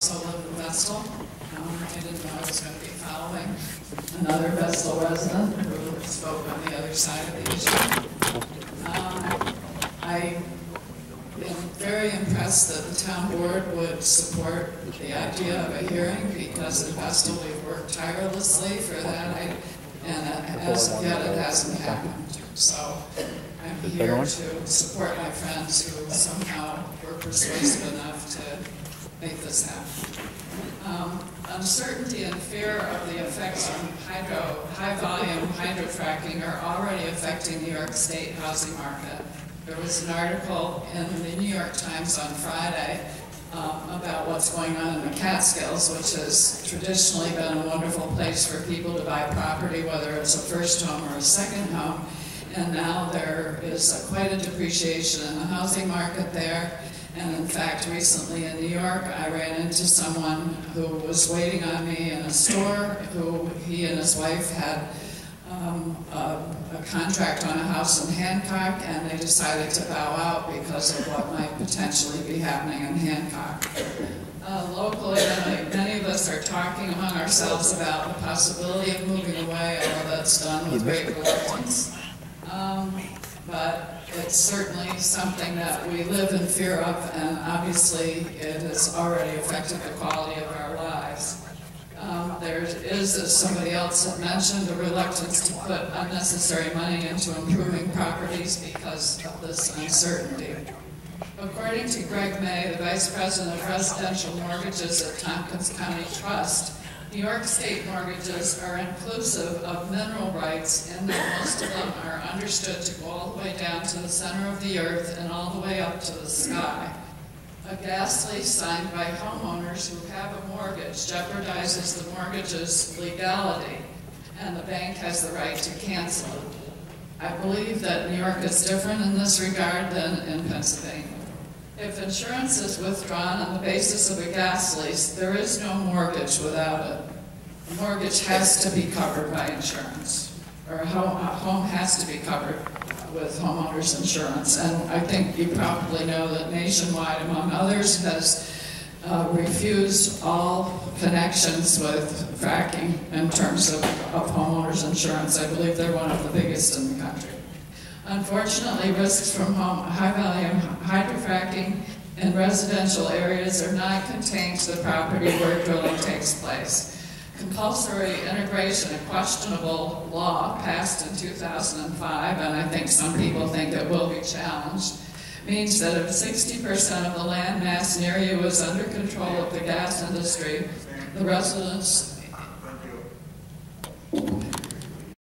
also live in Vestal. I didn't know I was going to be following another Vestal resident who spoke on the other side of the issue. I am very impressed that the town board would support the idea of a hearing, because in Vestal we've worked tirelessly for that, and as of yet it hasn't happened. So I'm here to support my friends who somehow were persuasive enough to make this happen. Uncertainty and fear of the effects from high-volume hydrofracking are already affecting New York State housing market. There was an article in the New York Times on Friday about what's going on in the Catskills, which has traditionally been a wonderful place for people to buy property, whether it's a first home or a second home. And now there is quite a depreciation in the housing market there. And in fact, recently in New York, I ran into someone who was waiting on me in a store, who he and his wife had a contract on a house in Hancock, and they decided to bow out because of what might potentially be happening in Hancock. Locally, many of us are talking among ourselves about the possibility of moving away, although that's done with great reluctance. But it's certainly something that we live in fear of, and obviously it has already affected the quality of our lives. There is, as somebody else had mentioned, a reluctance to put unnecessary money into improving properties because of this uncertainty. According to Greg May, the Vice President of Residential Mortgages at Tompkins County Trust, New York State mortgages are inclusive of mineral rights in that most of them are understood to go all the way down to the center of the earth and all the way up to the sky. A gas lease signed by homeowners who have a mortgage jeopardizes the mortgage's legality, and the bank has the right to cancel it. I believe that New York is different in this regard than in Pennsylvania. If insurance is withdrawn on the basis of a gas lease, there is no mortgage without it. A mortgage has to be covered by insurance, or a home has to be covered with homeowners insurance. And I think you probably know that Nationwide, among others, has refused all connections with fracking in terms of homeowners insurance. I believe they're one of the biggest in the country. Unfortunately, risks from high-volume hydrofracking in residential areas are not contained to the property where drilling takes place. Compulsory integration, a questionable law passed in 2005, and I think some people think it will be challenged, means that if 60% of the land mass near you is under control of the gas industry, the residents